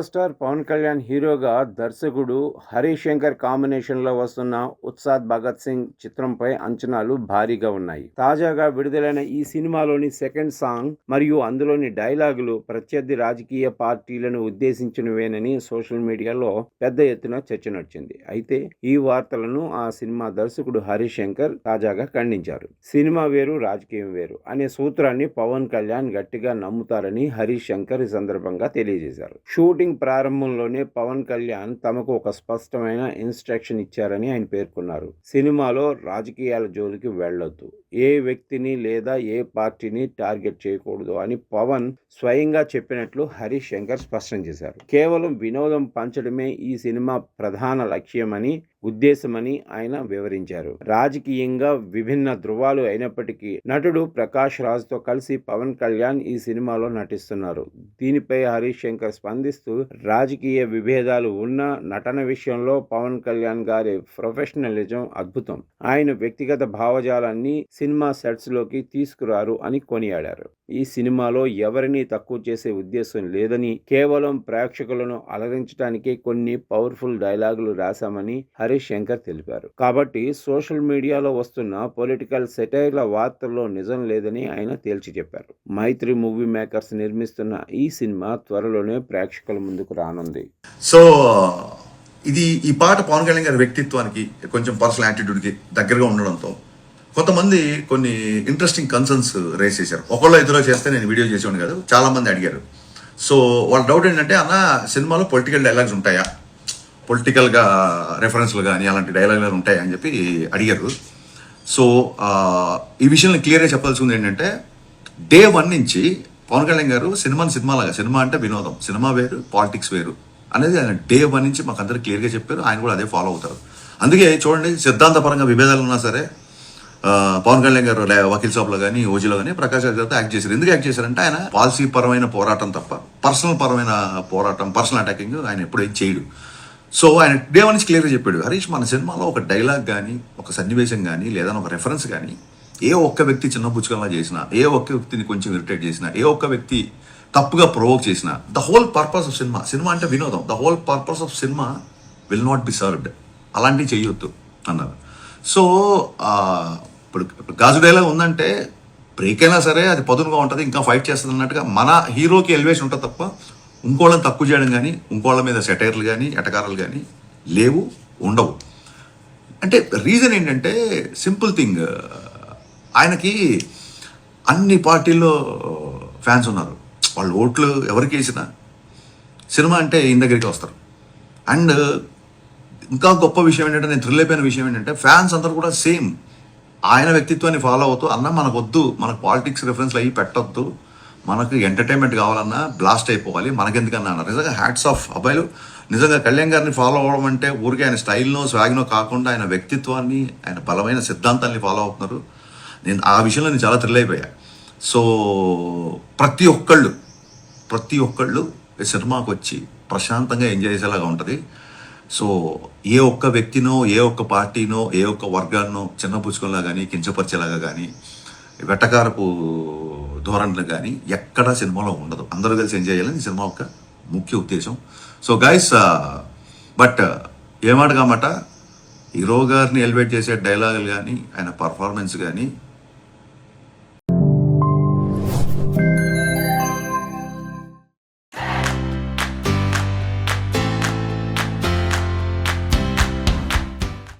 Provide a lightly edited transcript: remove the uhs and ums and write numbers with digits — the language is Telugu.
పవర్ స్టార్ పవన్ కళ్యాణ్ హీరోగా దర్శకుడు హరీష్ శంకర్ కాంబినేషన్లో వస్తున్న ఉత్సాద్ భగత్ సింగ్ చిత్రంపై అంచనాలు భారీగా ఉన్నాయి. తాజాగా విడుదలైన ఈ సినిమాలోని సెకండ్ సాంగ్ మరియు అందులోని డైలాగులు ప్రత్యర్థి రాజకీయ పార్టీలను ఉద్దేశించినవేనని సోషల్ మీడియాలో పెద్ద ఎత్తున చర్చ నడిచింది. అయితే ఈ వార్తలను ఆ సినిమా దర్శకుడు హరీష్ శంకర్ తాజాగా ఖండించారు. సినిమా వేరు, రాజకీయం వేరు అనే సూత్రాన్ని పవన్ కళ్యాణ్ గట్టిగా నమ్ముతారని హరీష్ శంకర్ ఈ సందర్భంగా తెలియజేశారు. షూటింగ్ ప్రారంభంలోనే పవన్ కళ్యాణ్ తమకు ఒక స్పష్టమైన ఇన్స్ట్రక్షన్ ఇచ్చారని ఆయన పేర్కొన్నారు. సినిమాలో రాజకీయాల జోలికి వెళ్లొద్దు, ఏ వ్యక్తిని లేదా ఏ పార్టీని టార్గెట్ చేయకూడదు అని పవన్ స్వయంగా చెప్పినట్లు హరీష్ శంకర్ స్పష్టం చేశారు. కేవలం వినోదం పంచడమే ఈ సినిమా ప్రధాన లక్ష్యమని ఉద్దేశమని ఆయన వివరించారు. రాజకీయంగా విభిన్న ధృవాలు అయినప్పటికీ నటుడు ప్రకాష్ రాజ్తో కలిసి పవన్ కళ్యాణ్ ఈ సినిమాలో నటిస్తున్నారు. దీనిపై హరీష్ శంకర్ స్పందిస్తూ, రాజకీయ విభేదాలు ఉన్న నటన విషయంలో పవన్ కళ్యాణ్ గారి ప్రొఫెషనలిజం అద్భుతం. ఆయన వ్యక్తిగత భావజాలాన్ని సినిమా సెట్స్ లోకి తీసుకురారు అని కొనియాడారు. ఈ సినిమాలో ఎవరిని తక్కువ చేసే ఉద్దేశం లేదని, కేవలం ప్రేక్షకులను అలరించడానికే కొన్ని పవర్ఫుల్ డైలాగులు రాశామని హరీష్ శంకర్ తెలిపారు. కాబట్టి సోషల్ మీడియాలో వస్తున్న పొలిటికల్ సెటైర్ల వార్తల్లో నిజం లేదని ఆయన తేల్చి చెప్పారు. మైత్రి మూవీ మేకర్స్ నిర్మిస్తున్న ఈ సినిమా త్వరలోనే ప్రేక్షకుల ముందుకు రానుంది. సో ఈ పాట పవన్ కళ్యాణ్ గారి వ్యక్తిత్వానికి, కొంచెం పర్సనల్ యాటిట్యూడ్కి దగ్గరగా ఉండడంతో కొంతమంది కొన్ని ఇంట్రెస్టింగ్ కన్సర్న్స్ రేస్ చేశారు. ఒకళ్ళు ఇద్దరు చేస్తే నేను వీడియో చేసేవాడిని కాదు, చాలా మంది అడిగారు. సో వాళ్ళ డౌట్ ఏంటంటే, అన్న సినిమాలో పొలిటికల్ డైలాగ్స్ ఉంటాయా, పొలిటికల్గా రెఫరెన్స్లు కానీ అలాంటి డైలాగులు ఉంటాయా అని చెప్పి అడిగారు. సో ఈ విషయాన్ని క్లియర్గా చెప్పాల్సింది ఏంటంటే, డే 1 నుంచి పవన్ కళ్యాణ్ గారు సినిమాలాగా, సినిమా అంటే వినోదం, సినిమా వేరు, పాలిటిక్స్ వేరు అనేది ఆయన డే 1 నుంచి మాకు అందరూ క్లియర్గా చెప్పారు. ఆయన కూడా అదే ఫాలో అవుతారు. అందుకే చూడండి, సిద్ధాంతపరంగా విభేదాలు ఉన్నా సరే పవన్ కళ్యాణ్ గారు వకీల్ సాబ్లో కానీ, ఓజీలో కానీ ప్రకాష్ రాజ్ గారితో యాక్ట్ చేశారు. ఎందుకు యాక్ట్ చేశారంటే, ఆయన పాలసీ పరమైన పోరాటం తప్ప పర్సనల్ పరమైన పోరాటం, పర్సనల్ అటాకింగ్ ఆయన ఎప్పుడూ చేయడు. సో ఆయన డే 1 నుంచి క్లియర్గా చెప్పాడు, హరీష్ మన సినిమాలో ఒక డైలాగ్ కానీ, ఒక సన్నివేశం కానీ, లేదా ఒక రెఫరెన్స్ కానీ ఏ ఒక్క వ్యక్తి చిన్న పుచ్చుకల్లా చేసినా, ఏ ఒక్క వ్యక్తిని కొంచెం ఇరిటేట్ చేసినా, ఏ ఒక్క వ్యక్తి తప్పుగా ప్రొవోక్ చేసినా, the whole purpose of cinema అంటే వినోదం, the whole purpose of cinema will not be served, అలాంటివి చేయొద్దు అన్నారు. సో ఇప్పుడు గాజు డైలాగ్ ఉందంటే బ్రేక్ అయినా సరే అది పదునుగా ఉంటుంది, ఇంకా ఫైట్ చేస్తుంది అన్నట్టుగా మన హీరోకి ఎలివేషన్ ఉంటుంది తప్ప ఇంకోళ్ళని తక్కువ చేయడం కానీ, ఇంకోళ్ళ మీద సెటైర్లు కానీ, ఎటకారాలు కానీ లేవు, ఉండవు. అంటే రీజన్ ఏంటంటే సింపుల్ థింగ్, ఆయనకి అన్ని పార్టీల్లో ఫ్యాన్స్ ఉన్నారు. వాళ్ళు ఓట్లు ఎవరికి వేసినా సినిమా అంటే ఈయన దగ్గరికి వస్తారు. అండ్ ఇంకా గొప్ప విషయం ఏంటంటే, నేను థ్రిల్ అయిపోయిన విషయం ఏంటంటే, ఫ్యాన్స్ అందరూ కూడా సేమ్ ఆయన వ్యక్తిత్వాన్ని ఫాలో అవుతూ, అన్న మనకు వద్దు, మనకు పాలిటిక్స్ రెఫరెన్స్లు అయ్యి పెట్టొద్దు, మనకు ఎంటర్టైన్మెంట్ కావాలన్నా బ్లాస్ట్ అయిపోవాలి, మనకెందుకన్నా అన్నారు. నిజంగా హ్యాట్స్ ఆఫ్ అబ్బాయిలు. నిజంగా కళ్యాణ్ గారిని ఫాలో అవ్వడం అంటే ఊరికే ఆయన స్టైల్నో స్వాగ్నో కాకుండా ఆయన వ్యక్తిత్వాన్ని, ఆయన బలమైన సిద్ధాంతాన్ని ఫాలో అవుతున్నారు. నేను ఆ విషయంలో నేను చాలా థ్రిల్ అయిపోయా. సో ప్రతి ఒక్కళ్ళు ఈ సినిమాకి వచ్చి ప్రశాంతంగా ఎంజాయ్ చేసేలాగా ఉంటుంది. సో ఏ ఒక్క వ్యక్తినో, ఏ ఒక్క పార్టీనో, ఏ ఒక్క వర్గాన్నో చిన్నపుచ్చుకోలా కానీ, కించపరిచేలాగా కానీ, వెటకారపు ధోరణులు కానీ ఎక్కడా సినిమాలో ఉండదు. అందరూ కలిసి ఎంజాయ్ చేయాలని సినిమా యొక్క ముఖ్య ఉద్దేశం. సో గైస్, బట్ ఏమాట కామాట హీరో గారిని ఎలివేట్ చేసే డైలాగులు కానీ, ఆయన పర్ఫార్మెన్స్ కానీ